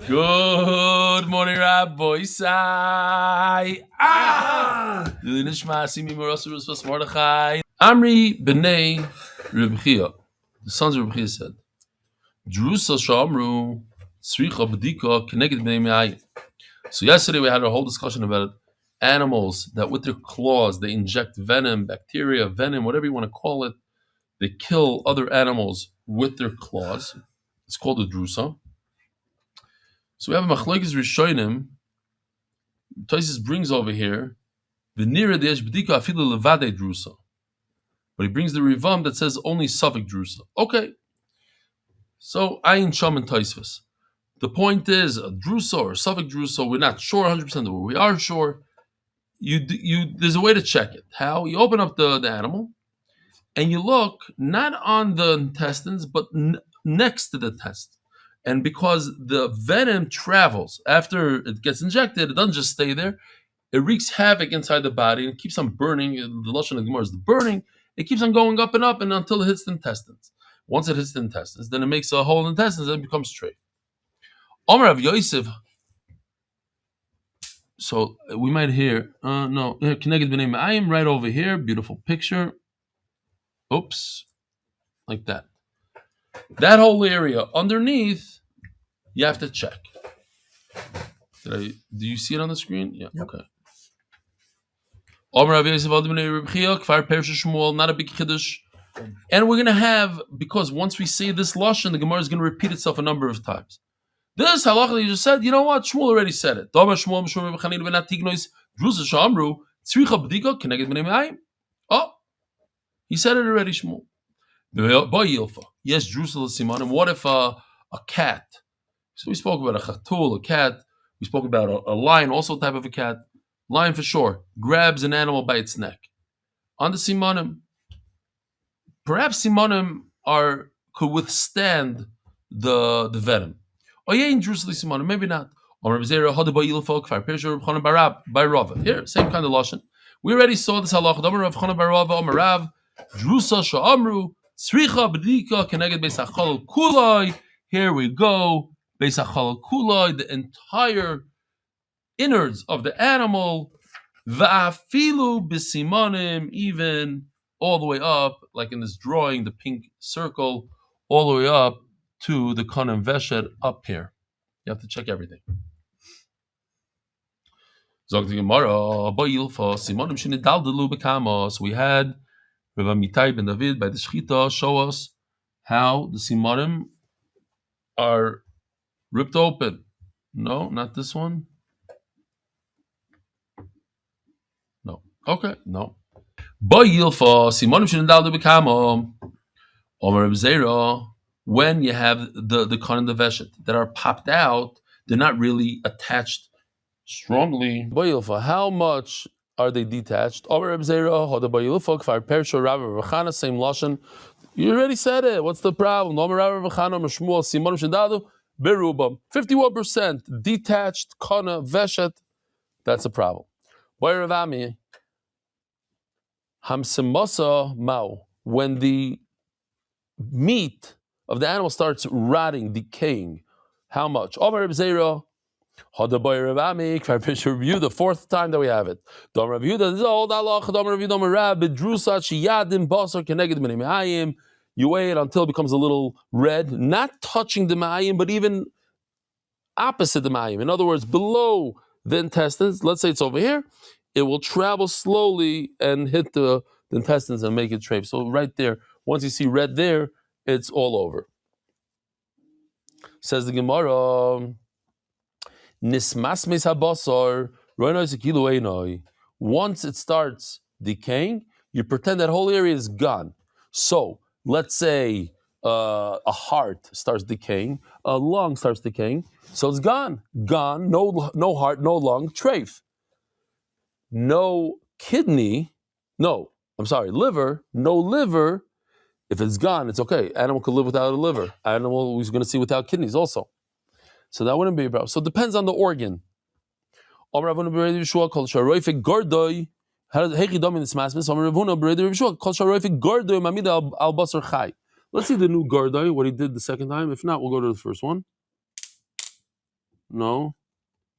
Good morning, Rabbi Sai. Amri b'nei Reb Chia, the sons of Reb Chia said, Jerusa shamru tzricha b'dika keneged b'nei me'ayim. So yesterday we had a whole discussion about animals that with their claws they inject venom, bacteria, venom, whatever you want to call it. They kill other animals with their claws. It's called a drusa. So we have a machlokes rishonim. Tosfos brings over here the nira de'esh b'dika afilu levade drusa, but he brings the rivam that says only suffix drusa. Okay, so ayin sham and Tosfos. The point is a drusa or a suffix drusa. We're not sure 100%, but we are sure. There's a way to check it. How? You open up the animal and you look not on the intestines but next to the intestines. And because the venom travels after it gets injected, it doesn't just stay there. It wreaks havoc inside the body and it keeps on burning. The lashon of Gemara is the burning. It keeps on going up and until it hits the intestines. Once it hits the intestines, then it makes a hole in the intestines and it becomes straight. Omer of Yosef. So we might hear, Keneged b'nei me'ayim right over here. Beautiful picture. Oops, like that. That whole area underneath, you have to check. Do you see it on the screen? Yeah. Yep. Okay. Not a big chiddush. And we're going to have, because once we say this lashon, the Gemara is going to repeat itself a number of times. This halacha that you just said, you know what? Shmuel already said it. Oh, he said it already, Shmuel. Yes, Jerusalem Simanim. What if a cat? So we spoke about a chatul, a cat. We spoke about a lion, also a type of a cat. Lion for sure grabs an animal by its neck. On the Simanim, perhaps Simanim could withstand the venom. Oh yeah, in Jerusalem Simanim, maybe not. Here, same kind of lashon. We already saw this halacha. Drusa sha'amru tzricha b'dika keneged beis hachalal kulai. Here we go. Beis hachalal kulai, the entire innards of the animal. Va'afilu b'simanim, even all the way up, like in this drawing, the pink circle, all the way up to the kanem veshet up here. You have to check everything. Zog the Gemara, ba'ilfa simanim shenidaldalu b'kama. So we had Rav Amitai ben David by the Shechita show us how the simanim are ripped open. No, not this one. No. Okay, no. Ba'ilfa simanim shenidaldalu b'kama. Omer Reb Zera, when you have the kan and the veshet that are popped out, they're not really attached strongly. Ba'ilfa, how much are they detached? Same lashon. You already said it. What's the problem? 51% detached kana veshet. That's a problem. When the meat of the animal starts rotting, decaying, how much? Review the fourth time that we have it. You wait until it becomes a little red, not touching the ma'ayim, but even opposite the ma'ayim. In other words, below the intestines. Let's say it's over here. It will travel slowly and hit the intestines and make it trape. So right there, once you see red there, it's all over. Says the Gemara. Once it starts decaying, you pretend that whole area is gone. So let's say a heart starts decaying, a lung starts decaying, so it's gone. Gone, no heart, no lung, treif. No kidney, liver, no liver. If it's gone, it's okay. Animal could live without a liver. Animal we're going to see without kidneys also. So that wouldn't be a problem. So it depends on the organ. Let's see the new Gardai, what he did the second time. If not, we'll go to the first one. No,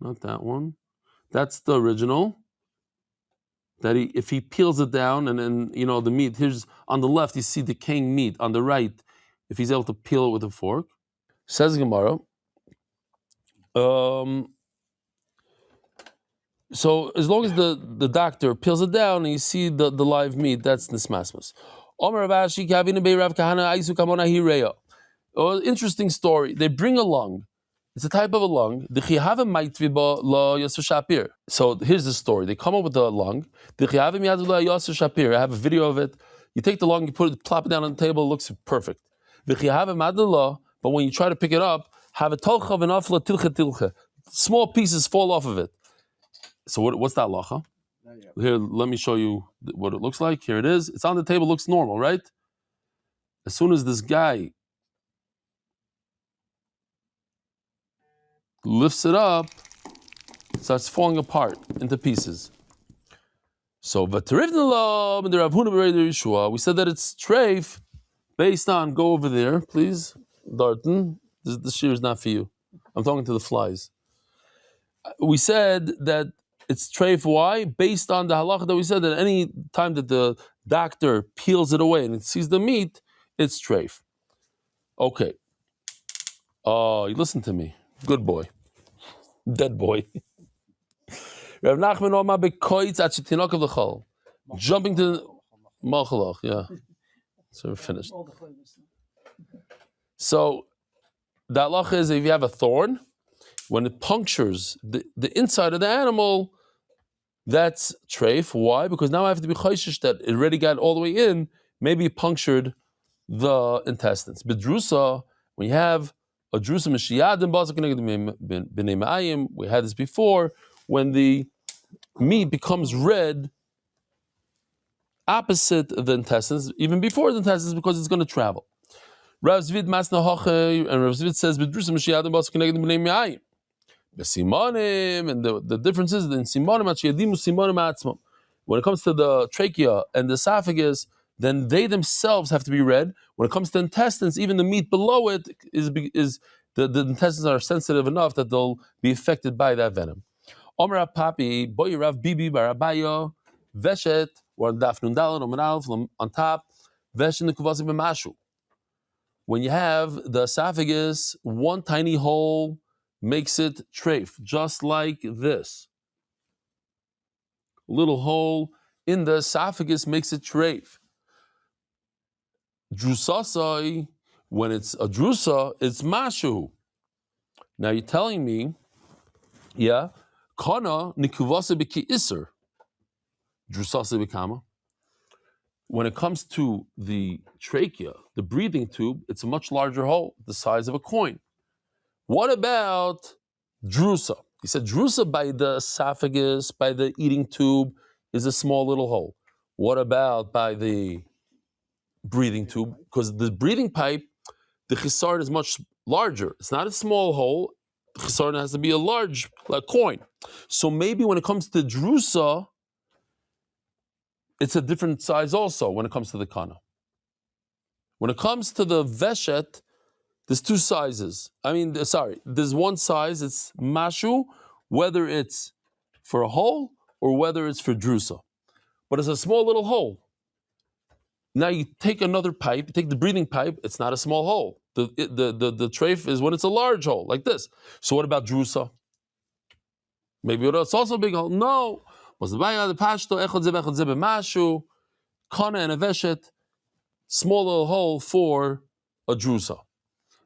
not that one. That's the original. That if he peels it down and then the meat, here's on the left you see decaying meat. On the right, if he's able to peel it with a fork. Says Gemara. So as long as the doctor peels it down and you see the live meat, that's nismasmas. Oh, interesting story. They bring a lung. It's a type of a lung. So here's the story. They come up with the lung. I have a video of it. You take the lung, you plop it down on the table, it looks perfect. But when you try to pick it up, small pieces fall off of it. So what's that lacha? Here, let me show you what it looks like. Here it is. It's on the table, looks normal, right? As soon as this guy lifts it up, it starts falling apart into pieces. So, we said that it's treif based on, go over there, please, Darton. This shear is not for you. I'm talking to the flies. We said that it's treif, why? Based on the halacha that we said that any time that the doctor peels it away and it sees the meat, it's treif. Okay. Oh, you listen to me. Good boy. Dead boy. Rav Nachman Omar bekoitz at shetinok of the chol. Jumping to Malchalach, yeah. So we're finished. So the halacha is if you have a thorn, when it punctures the inside of the animal, that's treif. Why? Because now I have to be chayshish that it already got all the way in. Maybe it punctured the intestines. Bedrusa, when you have a drusa mishiyadim b'nei ma'ayim, we had this before, when the meat becomes red opposite the intestines, even before the intestines, because it's going to travel. Rav Zvid masna hoche, and Rav Zvid says bedrusa mishiyadim b'nei ma'ayim. B'simanim, and the difference is in simanim atchiyadimu simanim atzmam. When it comes to the trachea and the esophagus, then they themselves have to be red. When it comes to intestines, even the meat below it is the intestines are sensitive enough that they'll be affected by that venom. Omer Papi, Boy Rav Bibi Barabayo, Veshet, or Dafnun Dalad, Omer on top, Veshet Nikuvasi B'mashu. When you have the esophagus, one tiny hole makes it treif, just like this. A little hole in the esophagus makes it treif. Drusasai, when it's a drusa, it's mashu. Now you're telling me, yeah, kana nikuvasa b'ki iser, drusasa b'kama. When it comes to the trachea, the breathing tube, it's a much larger hole, the size of a coin. What about drusa? He said drusa by the esophagus, by the eating tube, is a small little hole. What about by the breathing tube? Because the breathing pipe, the chisarn is much larger. It's not a small hole. The chisarn has to be a large coin. So maybe when it comes to drusa, it's a different size also when it comes to the kana. When it comes to the veshet, there's two sizes. There's one size, it's mashu, whether it's for a hole or whether it's for drusa. But it's a small little hole. Now you take another pipe, you take the breathing pipe, it's not a small hole. The treif is when it's a large hole, like this. So what about drusa? Maybe it's also a big hole. No. The pashto, echad zeb mashu, kana and a veshet, small little hole for a drusa.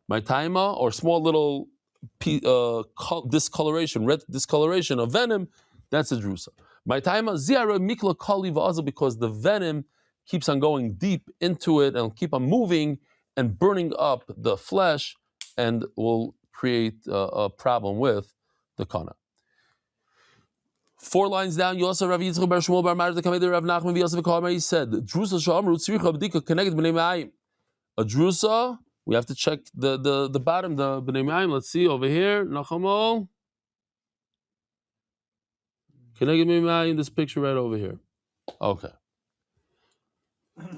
My taima, or small little discoloration, red discoloration of venom, that's a drusa. My taima, ziara mikla kali va'azal, because the venom keeps on going deep into it and keep on moving and burning up the flesh and will create a problem with the kana. 4 lines down, Yosef Rav Yitzchak Bar Shmuel Bar Marz the Kamed Rav Nachman Yosef Kol he said, drusa shamru tzricha b'dika connected b'nei ma'ayim. A drusa, we have to check the bottom, the b'nei ma'ayim. Let's see over here, Nachamol. Connected b'nei ma'ayim, this picture right over here. Okay.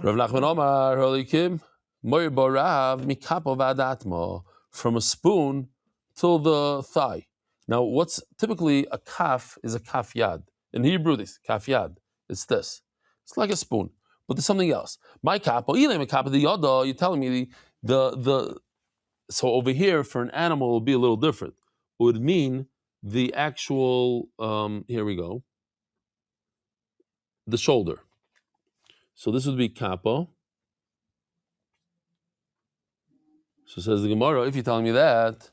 Rav Nachman Omar, Holy Kim, Moir barav mikapo vadatma, from a spoon till the thigh. Now, what's typically a kaf is a kaf yad. In Hebrew, this kaf yad. It's this. It's like a spoon, but there's something else. My kapo, my kapo the yada. You're telling me the so over here for an animal it will be a little different. It would mean the actual. Here we go. The shoulder. So this would be kappa. So says the Gemara, if you're telling me that,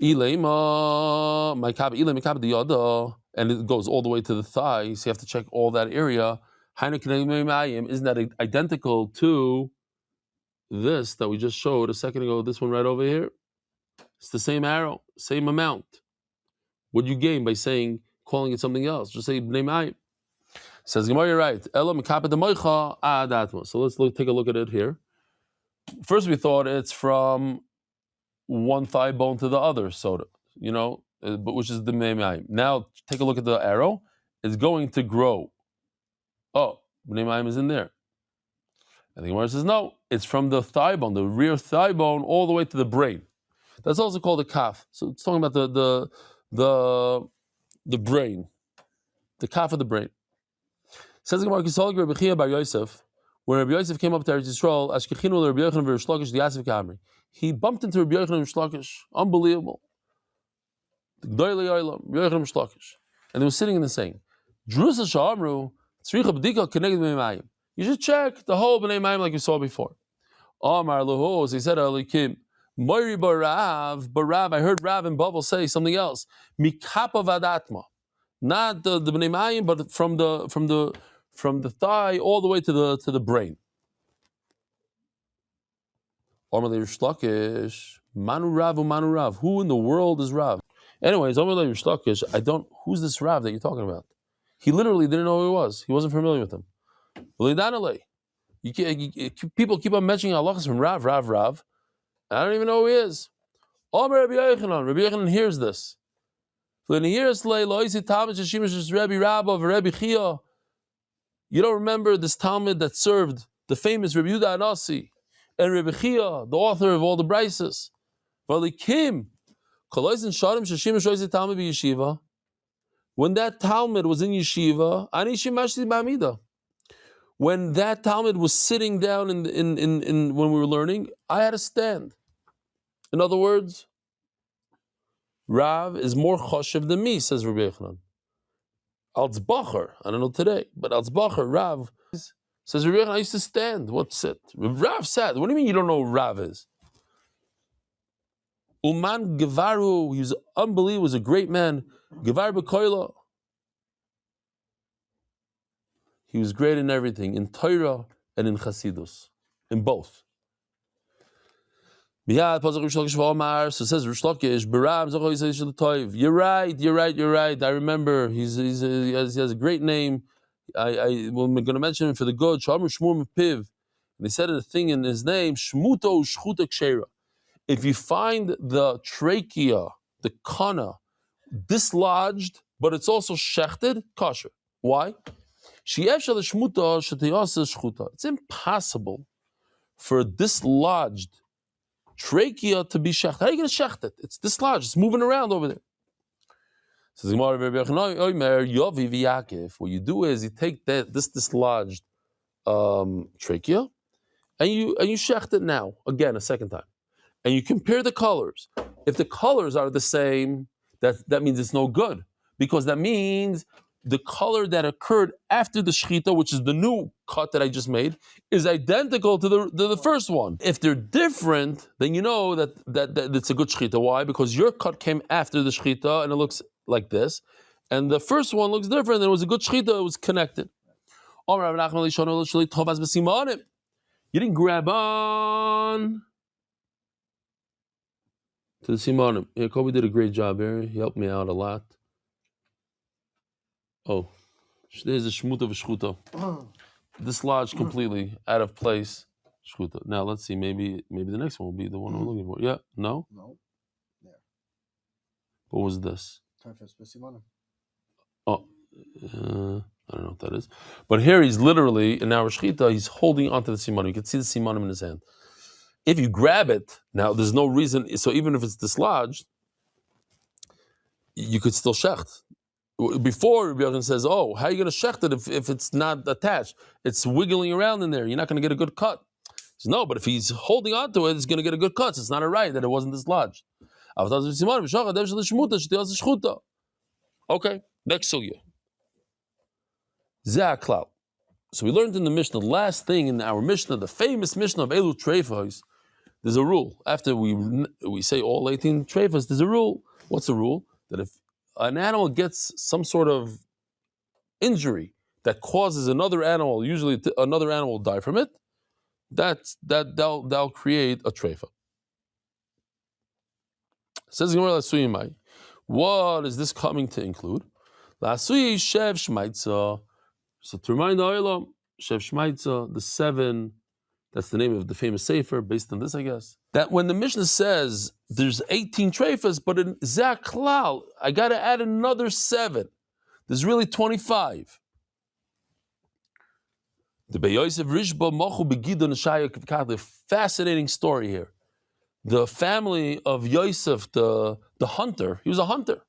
and it goes all the way to the thigh, so you have to check all that area. Isn't that identical to this that we just showed a second ago? This one right over here. It's the same arrow, same amount. What do you gain by calling it something else? Just say bnei mayim. Says Gemara, you're right. So let's take a look at it here. First, we thought it's from one thigh bone to the other, but which is the bnei. Now, take a look at the arrow. It's going to grow. Oh, bnei is in there. And the Gemara says, no, it's from the thigh bone, the rear thigh bone, all the way to the brain. That's also called a kaf. So it's talking about the brain, the kaf of the brain. Says the Gemara, Rabbi Chia bar Yosef, when Rabbi Yosef came up to Eretz Yisrael, Ashkechinu Rabbi Yochanan v'Rish Lakish the Kamri. He bumped into Rabbi Yochanan v'Rish Lakish. Unbelievable. The G'dayli Olam, Rabbi Yochanan v'Rish Lakish. And they were sitting in the saying, Drusa Sha'amru, Tzricha B'dika Keneged B'nei Mayim. You should check the whole B'nei Mayim like you saw before. Amar Lahu, as he said, Elikim, Moiri Barav, I heard Rav and Bavel say something else. Mikapa Vadatma. Not the B'nei Mayim, but from the thigh all the way to the brain. Amalei Rish Lakish, Manu Rav. Who in the world is Rav? Anyways, Amalei Rish Lakish, who's this Rav that you're talking about? He literally didn't know who he was. He wasn't familiar with him. People keep on mentioning halachas from Rav. I don't even know who he is. Rabbi Yochanan hears this. When he hears you don't remember this Talmud that served the famous Rabbi Yehuda Anasi and Rabbi Chia, the author of all the Brises. When that Talmud was in yeshiva, when that Talmud was sitting down in when we were learning, I had to stand. In other words, Rav is more choshev than me, says Rabbi Yochanan. Altzbacher, I don't know today, but Altzbacher, Rav, says Rabbi Yochanan, I used to stand. What's it? Rav said, what do you mean you don't know who Rav is? Uman Gevaru, he was unbelievable, he was a great man. Gevar B'koila. He was great in everything, in Torah and in Chasidus, in both. So says Rish Lakish, you're right. I remember he has a great name. I'm going to mention him for the good. And they said a thing in his name, Shmuto Shchuta Kshera. If you find the trachea, the kana, dislodged, but it's also shechted, kosher. Why? It's impossible for a dislodged trachea to be shechted. How are you going to shecht it? It's dislodged. It's moving around over there. Says what you do is you take this dislodged trachea and you shecht it now again a second time, and you compare the colors. If the colors are the same, that means it's no good, because that means the color that occurred after the shechita, which is the new cut that I just made, is identical to the first one. If they're different, then you know that it's a good shechita. Why? Because your cut came after the shechita and it looks like this, and the first one looks different, and it was a good shechita, it was connected. You didn't grab on to the simanim. Yeah, Kobe did a great job here. He helped me out a lot. Oh, there's a shmuta v'shchuta. Dislodged completely, out of place. Shchuta. Now let's see. Maybe the next one will be the one we're looking for. Yeah. No. There. What was this? Oh, I don't know what that is. But here he's literally, in our shechita, he's holding onto the simanim. You can see the simanim in his hand. If you grab it, now there's no reason, so even if it's dislodged, you could still shecht. Before, Rabbi Yochanan says, oh, how are you going to shecht it if it's not attached? It's wiggling around in there. You're not going to get a good cut. He says, no, but if he's holding on to it, he's going to get a good cut. So it's not a right that it wasn't dislodged. Okay, next sugya. Zeh. So we learned in the Mishnah, the last thing in our Mishnah, the famous Mishnah of Elu Treifos, there's a rule. After we say all 18 Treifos, there's a rule. What's the rule? That if an animal gets some sort of injury that causes another animal, usually another animal will die from it, that'll create a Treifa. Says Gemara Lasuyimai. What is this coming to include? Lasuyi Shev Shmaitza. So to remind the Olam, Shev Shmaitza, the 7, that's the name of the famous Sefer, based on this, I guess. That when the Mishnah says there's 18 treifas, but in Zeh Klal, I got to add another 7. There's really 25. The Beyosef Rishba Mochu Begidon Shaya, fascinating story here. The family of Yosef, the hunter, he was a hunter.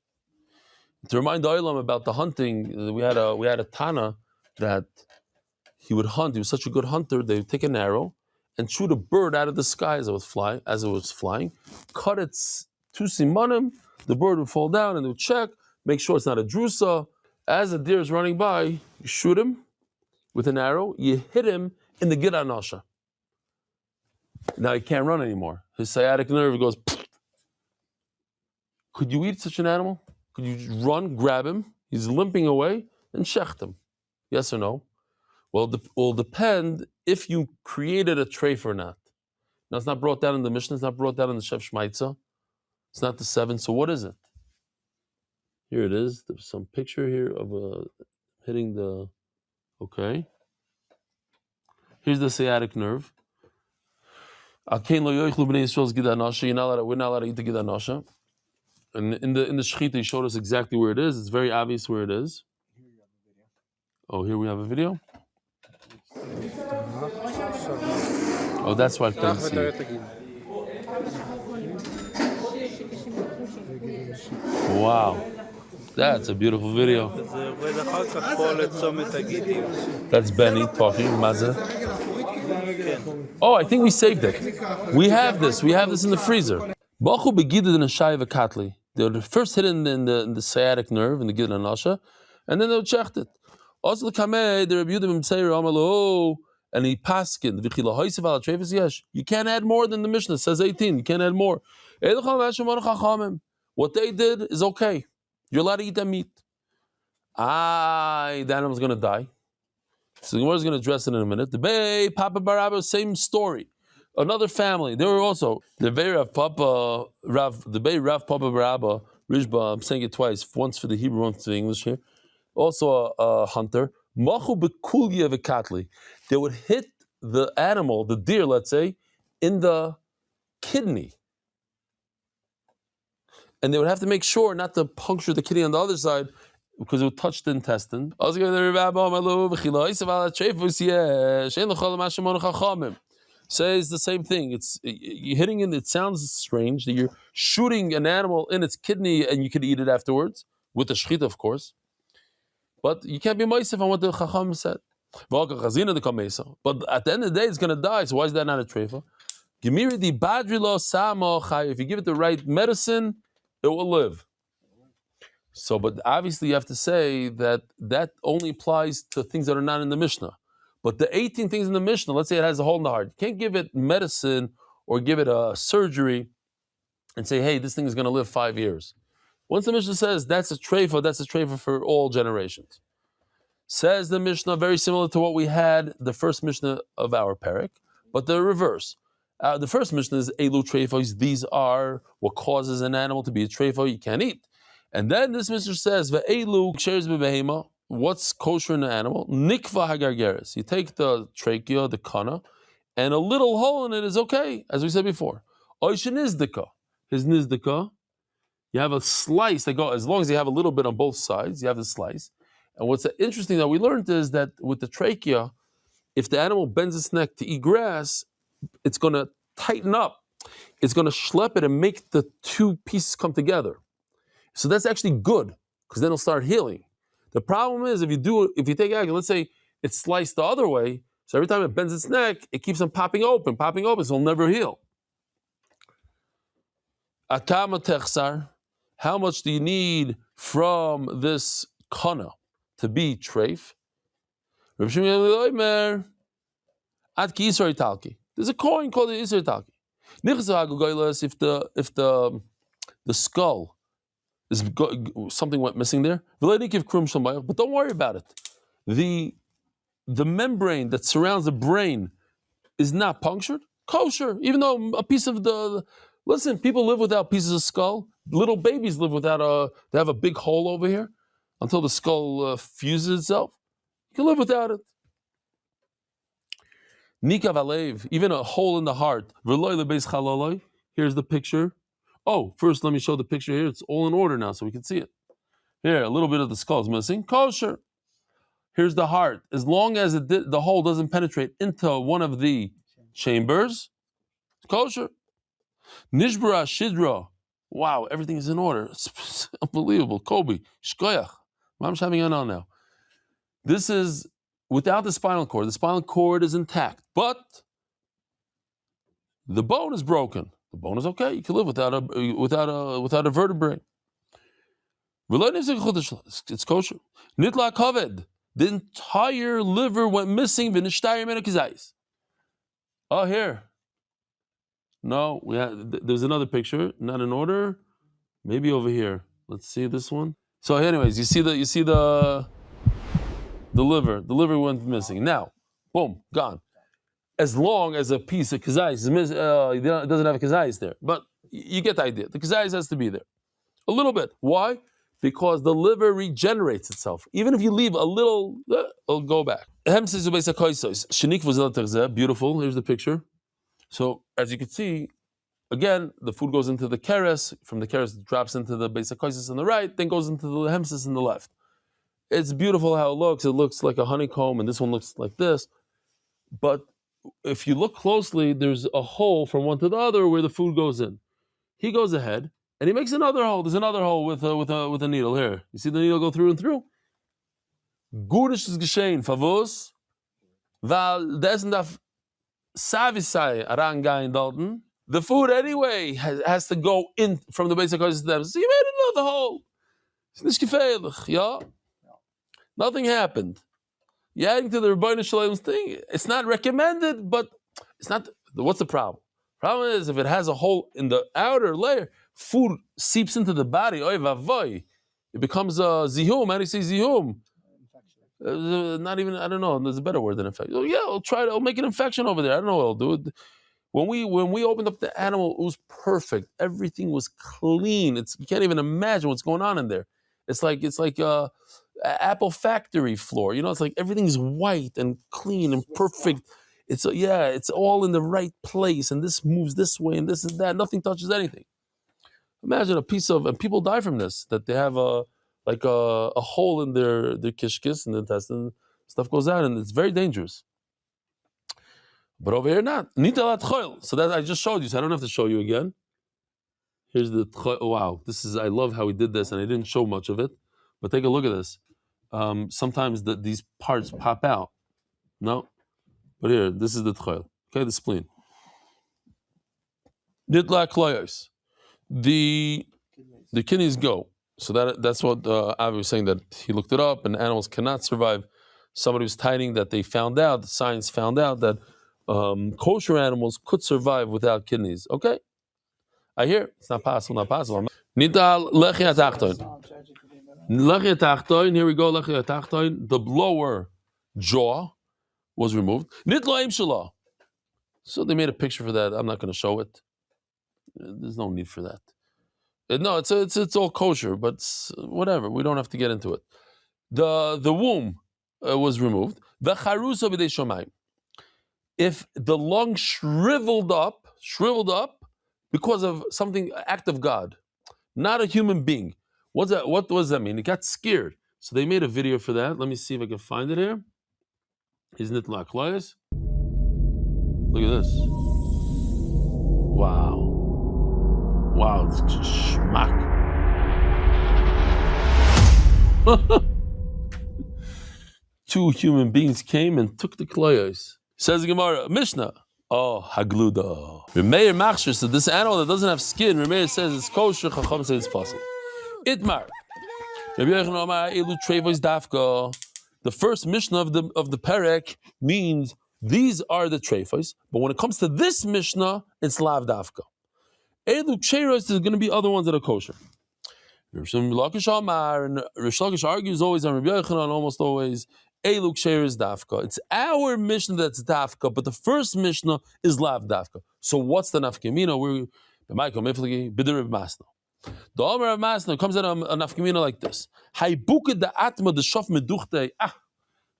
To remind the Olam about the hunting, we had a Tana that he would hunt. He was such a good hunter. They would take an arrow and shoot a bird out of the sky as it was flying, cut its 2 simanim. The bird would fall down, and they would check, make sure it's not a drusa. As the deer is running by, you shoot him with an arrow. You hit him in the gid anasha. Now he can't run anymore. His sciatic nerve goes. Pfft. Could you eat such an animal? Could you run, grab him? He's limping away, and shecht him. Yes or no? Well, it will depend if you created a treif or not. Now, it's not brought down in the Mishnah. It's not brought down in the Shev Shmaitza. It's not the 7. So what is it? Here it is. There's some picture here of hitting the... Okay. Here's the sciatic nerve. We're not allowed to eat the gid anasha. And in the shechita, he showed us exactly where it is. It's very obvious where it is. Oh, here we have a video. Oh, that's why I couldn't see it. Wow, that's a beautiful video. That's Benny talking. Mazah. Oh, I think we saved it. We have this in the freezer. Bachu begided in a shayva katli. They would first hit in the sciatic nerve in the gid anasha, and then they would check it. Also the kameh, the Rabbi Yudim say Amalo, and he paskin the vichila hoysev al treifas. Yes, you can't add more than the Mishnah says 18. You can't add more. What they did is okay. You're allowed to eat that meat. The animal's going to die. So the Gemara is going to address it in a minute. The Bay Papa Barabba, same story. Another family. They were also the Bay Rav Papa Barabba Rishba. I'm saying it twice. Once for the Hebrew, once for the English here. Also a hunter. Machu bekulya v'katli. They would hit the animal, the deer, let's say, in the kidney. And they would have to make sure not to puncture the kidney on the other side because it would touch the intestine. Says the same thing. You're hitting it. It sounds strange that you're shooting an animal in its kidney and you could eat it afterwards with the shechita, of course. But you can't be moisef on what the chacham said. But at the end of the day, it's going to die. So why is that not a treifa? If you give it the right medicine, it will live. So, but obviously you have to say that only applies to things that are not in the Mishnah. But the 18 things in the Mishnah, let's say it has a hole in the heart. You can't give it medicine or give it a surgery and say, hey, this thing is going to live 5 years. Once the Mishnah says that's a treifa for all generations. Says the Mishnah, very similar to what we had the first Mishnah of our parak, but the reverse. The first Mishnah is Elu treifos. These are what causes an animal to be a treifo you can't eat. And then this Mishnah says, Ve'elu ksheres b'behema. What's kosher in an animal? Nikva hagargeres. You take the trachea, the kana, and a little hole in it is okay, as we said before. Oishin nizdika. His nizdika, you have a slice that goes, as long as you have a little bit on both sides, you have the slice. And what's interesting that we learned is that with the trachea, if the animal bends its neck to eat grass, it's going to tighten up. It's going to schlep it and make the two pieces come together. So that's actually good because then it'll start healing. The problem is if you take action, let's say it's sliced the other way, so every time it bends its neck, it keeps on popping open, so it'll never heal. Atama techsar, how much do you need from this kana to be treif? There's a coin called the Isra Talki. If the skull is something went missing there, but don't worry about it. The membrane that surrounds the brain is not punctured, kosher. Even though a piece of listen, people live without pieces of skull. Little babies live without they have a big hole over here until the skull fuses itself. You can live without it. Nikav alev, even a hole in the heart. Here's the picture. Oh, first let me show the picture here. It's all in order now, so we can see it. Here, a little bit of the skull is missing. Kosher. Here's the heart. As long as the hole doesn't penetrate into one of the chambers, kosher. Nishbara shidra. Wow, everything is in order. It's unbelievable. Kobe, shkoyach. I'm having on now. This is without the spinal cord. The spinal cord is intact, but the bone is broken. The bone is okay. You can live without a vertebrae. It's kosher. Nitla kaved. The entire liver went missing. Oh, here. No, there's another picture, not in order. Maybe over here. Let's see this one. So, anyways, you see the liver. The liver went missing. Now, boom, gone. As long as a piece of kazayis is missing, it doesn't have a kazayis there. But you get the idea. The kazayis has to be there. A little bit. Why? Because the liver regenerates itself. Even if you leave a little, it'll go back. Beautiful. Here's the picture. So, as you can see, again, the food goes into the keres. From the keres, it drops into the basic koisis on the right, then goes into the hemsis on the left. It's beautiful how it looks. It looks like a honeycomb, and this one looks like this. But if you look closely, there's a hole from one to the other where the food goes in. He goes ahead, and he makes another hole. There's another hole with a needle here. You see the needle go through and through? Gurish is geschehen, favos. Val dessen darf savisai arangain dalton. The food anyway has to go in from the basic causes to them. So you made another hole. It's nicht gefährlich, yeah? Nothing happened. You're adding to the Rebbeinu Shalom's thing. It's not recommended, but it's not. What's the problem? Problem is if it has a hole in the outer layer, food seeps into the body. Oy vavoy. It becomes a zihum. How do you say zihum? Not even, I don't know. There's a better word than infection. Oh, yeah, I'll make an infection over there. I don't know what I'll do. When we opened up the animal, it was perfect. Everything was clean. You can't even imagine what's going on in there. It's like a apple factory floor. You know, it's like everything's white and clean and perfect. It's all in the right place, and this moves this way and this and that. Nothing touches anything. Imagine and people die from this, that they have a hole in their kishkis and the intestine, stuff goes out, and it's very dangerous. But over here, not. So that I just showed you, so I don't have to show you again. Here's the wow. I love how he did this, and I didn't show much of it. But take a look at this. Sometimes these parts pop out. No. But here, this is the tchoil. Okay, the spleen. Nitla kloyos. The kidneys go. So that's what Avi was saying, that he looked it up, and animals cannot survive. Somebody was tiding that they found out, science found out that kosher animals could survive without kidneys. Okay? I hear. It's not possible. Nidal lechia tachtoin. Lechia tachtoin, here we go, lechia tachtoin. The lower jaw was removed. Nitla imshala. So they made a picture for that. I'm not going to show it. There's no need for that. No, it's all kosher, but whatever. We don't have to get into it. The womb was removed. If the lung shriveled up because of something, act of God, not a human being. What does that mean? It got scared. So they made a video for that. Let me see if I can find it here. Isn't it like Look at this. Wow. Wow, it's schmack. Two human beings came and took the kloyos. Says the Gemara, Mishnah. Oh, hagluda. Remeir machshir, so this animal that doesn't have skin, Remeir says it's kosher, Chacham says it's possible. Itmar. The first Mishnah of the Perek means these are the treifos, but when it comes to this Mishnah, it's lav dafka. Elu ksheiros, there's going to be other ones that are kosher. Rish Lakish argues always on Rabbi Yochanan, almost always, Elu ksheiros dafka. It's our Mishnah that's dafka, but the first Mishnah is lav dafka. So what's the nafkamina? We're Michael Miflagi, B'dir Reb Masna. The Omer of Masna comes out a nafkamina like this. Haybuka the atma the shaf meduchte.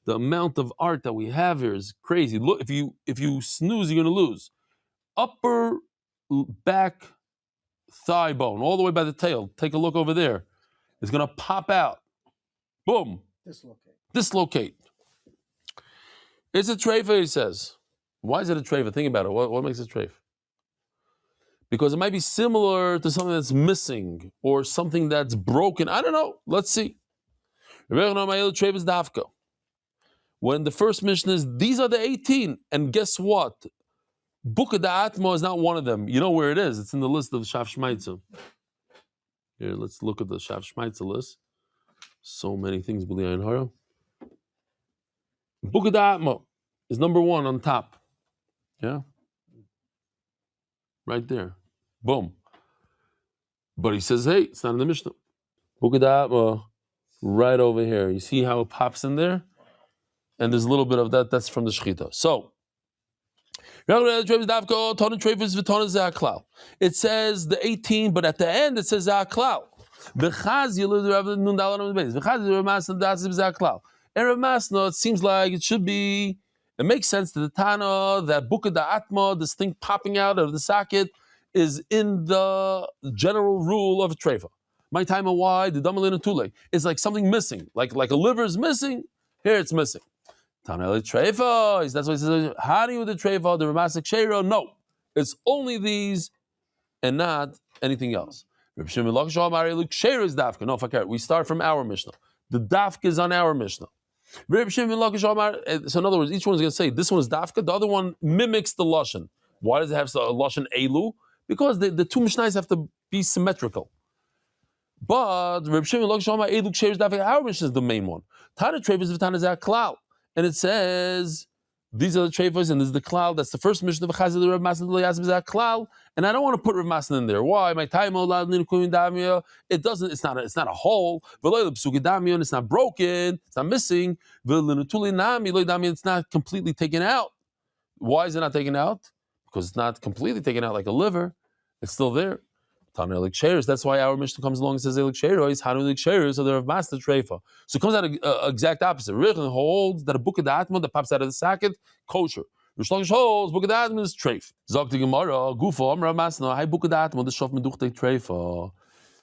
The amount of art that we have here is crazy. Look, if you snooze, you're going to lose. Upper back thigh bone, all the way by the tail. Take a look over there. It's going to pop out. Boom. Dislocate. It's a treifa, he says. Why is it a treifa? Think about it. What makes it a treifa? Because it might be similar to something that's missing or something that's broken. I don't know. Let's see. When the first Mishnah is, these are the 18. And guess what? Buka Da'atma is not one of them. You know where it is. It's in the list of Shav Shmaitza. Here, let's look at the Shav Shmaitza list. So many things, B'li'ayin Hara. Buka Da'atma is number 1 on top. Yeah? Right there. Boom. But he says, hey, it's not in the Mishnah. Buka Da'atma, right over here. You see how it pops in there? And there's a little bit of that. That's from the Shechita. So, it says the 18, but at the end it says Zaklal. And Rav Masna, it seems like it should be, it makes sense to the Tana that Buka Da'atma, this thing popping out of the socket, is in the general rule of a treifa. My time and why, the Damalina Tule. It's like something missing. Like a liver is missing, here it's missing. Tanel treifa, that's why he says, how do you do the treifa, the Ramasik Sheira? No. It's only these and not anything else. No, we start from our Mishnah. The dafka is on our Mishnah. So in other words, each one is going to say, this one is dafka, the other one mimics the lashon. Why does it have a lashon elu? Because the two Mishnahs have to be symmetrical. But our Mishnah is the main one. Tana treifas v'tana zaklal. And it says, these are the treifas, and this is the cloud. That's the first Mishnah of Chazil Rav Masna cloud. And I don't want to put Rav Masna in there. Why? My time it doesn't. It's not a hole. It's not broken. It's not missing. It's not completely taken out. Why is it not taken out? Because it's not completely taken out like a liver. It's still there. That's why our Mishnah comes along and says Elik Sheros, Hanu Elik Sheros, so they're of master treifa. So it comes out exact opposite. Rechon holds that a book of the Atman that pops out of the socket, kosher. Rish Lakish holds book of the Atman is treif. Zok the Gemara, Gufo, Amra Masna, Hai book of the Atman, the Shof Meduchte treifa.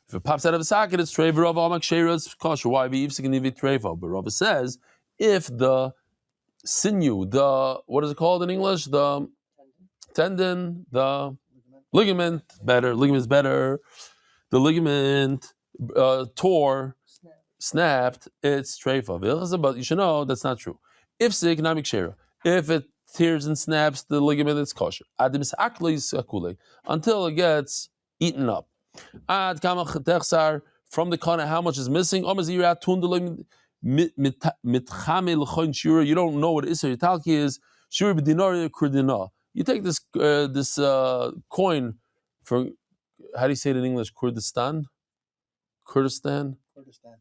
If it pops out of the socket, it's treifa. Rav Amak Sheros kosher. Why be Yivsik and Yivit treifa? But Rav says if the sinew, the what is it called in English? The tendon, the ligament is better. The ligament tore, snapped, it's treifa. But you should know that's not true. If sick, namik shera. If it tears and snaps the ligament, it's kosher. Until it gets eaten up. From the kana, how much is missing? You don't know what Isser Yitalki is. You take this coin for, how do you say it in English? Kurdistan?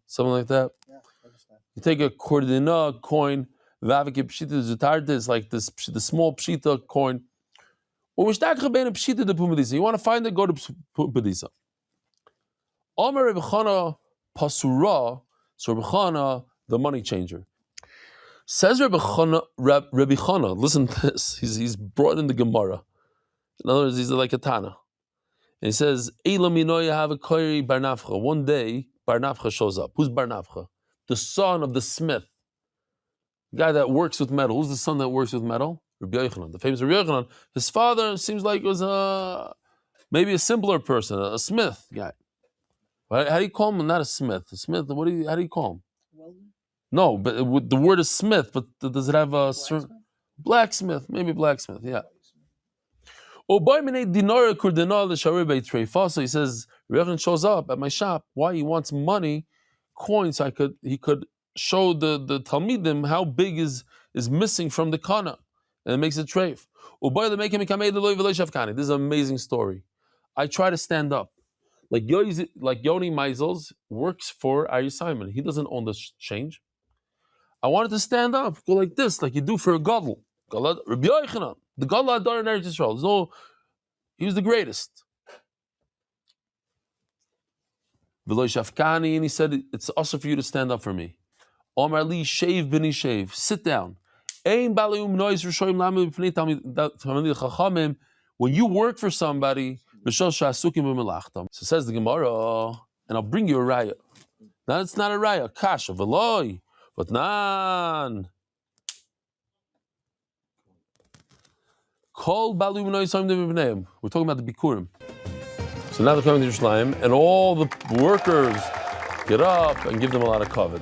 Something like that. Yeah, Kurdistan. You take a Kurdina coin, it's like this, the small pshita coin. You want to find it, go to Pumbedisa. Omer Rebbe Chana Pasura, so Rebbe Chana, the money changer. Says Rebbe Chana, listen to this. He's brought in the Gemara. In other words, he's like a Tana. And he says, one day, Bar Nafcha shows up. Who's Bar Nafcha? the son of the smith, the guy that works with metal. Who's the son that works with metal? Rabbi Yochanan, the famous Rabbi Yochanan. His father seems like it was maybe a simpler person, a smith guy. How do you call him? Not a smith. A smith. How do you call him? Welder? No, but the word is smith. But does it have a blacksmith? Maybe blacksmith. Yeah. He says, Reuven shows up at my shop. Why? He wants money, coins, so he could show the Talmidim how big is missing from the kana, and it makes a treif. This is an amazing story. I try to stand up. Like Yoni Meisels works for Ari Simon. He doesn't own the change. I wanted to stand up, go like this, like you do for a gadol. Rabbi Yochanan, the gadol Adar in Eretz Yisrael. He was the greatest. V'lo shafkani, and he said, it's also for you to stand up for me. Omar li shave b'ni shave, sit down. When you work for somebody, so says the Gemara, and I'll bring you a raya. Now it's not a raya, kasha, v'loi, but nan. We're talking about the Bikurim. So now they're coming to Yerushalayim, and all the workers get up and give them a lot of kavod.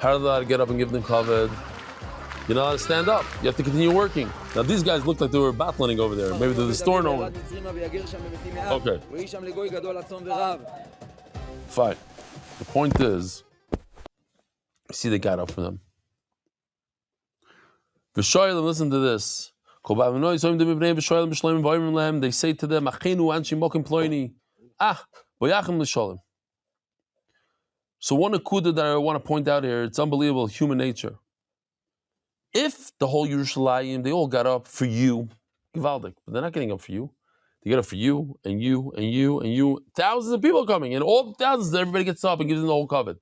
How are they allowed to get up and give them kavod? You're not allowed to stand up. You have to continue working. Now these guys look like they were battling over there. Maybe they're the store owner. Okay. Fine. The point is, see, they got up for them. V'shoylim, listen to this. They say to them, So one akuda that I want to point out here, it's unbelievable, human nature. If the whole Yerushalayim, they all got up for you, Givaldik, but they're not getting up for you. They get up for you, and you, and you, and you. Thousands of people coming, and all thousands, everybody gets up and gives them the whole kavod.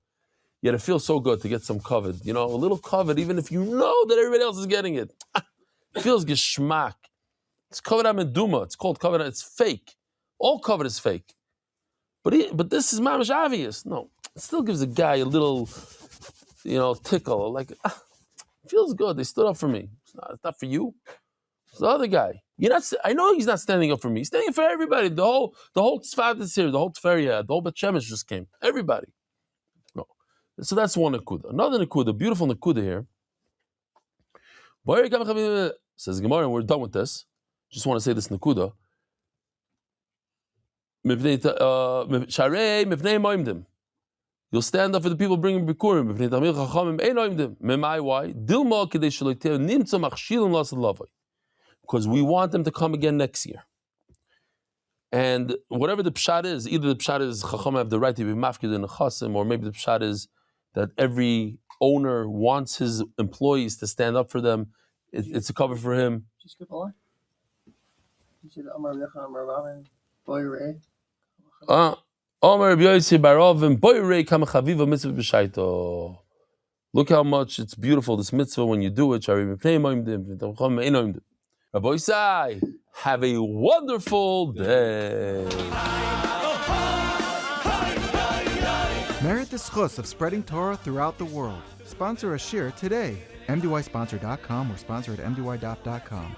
Yet it feels so good to get some kavod. You know, a little kavod, even if you know that everybody else is getting it. It feels geschmack. It's kavod ameduma. It's called kavod. It's fake. All kavod is fake. But this is mamash obvious. No, it still gives a guy a little, tickle. Like, feels good. They stood up for me. It's not for you. It's the other guy. I know he's not standing up for me. He's standing up for everybody. The whole tzfat is here. The whole Tveria, the whole Bet Shemesh just came. Everybody. No. So that's one nakuda. Another nakuda, beautiful nakuda here. Says Gemara, and we're done with this. Just want to say this nakuda. You'll stand up for the people bringing bikurim. Why? Because we want them to come again next year. And whatever the pshat is, either the pshat is Chacham have the right to be mafkid in a chasim, or maybe the pshat is that every owner wants his employees to stand up for them. It's a cover for him. Just skip a line. You see the Amar Yecha, Amar Rabin, Boy Ray. Look how much it's beautiful, this mitzvah, when you do it. Rabbi Isai, have a wonderful day. Merit the schus of spreading Torah throughout the world. Sponsor a shir today. MDYsponsor.com or sponsor at MDY.com.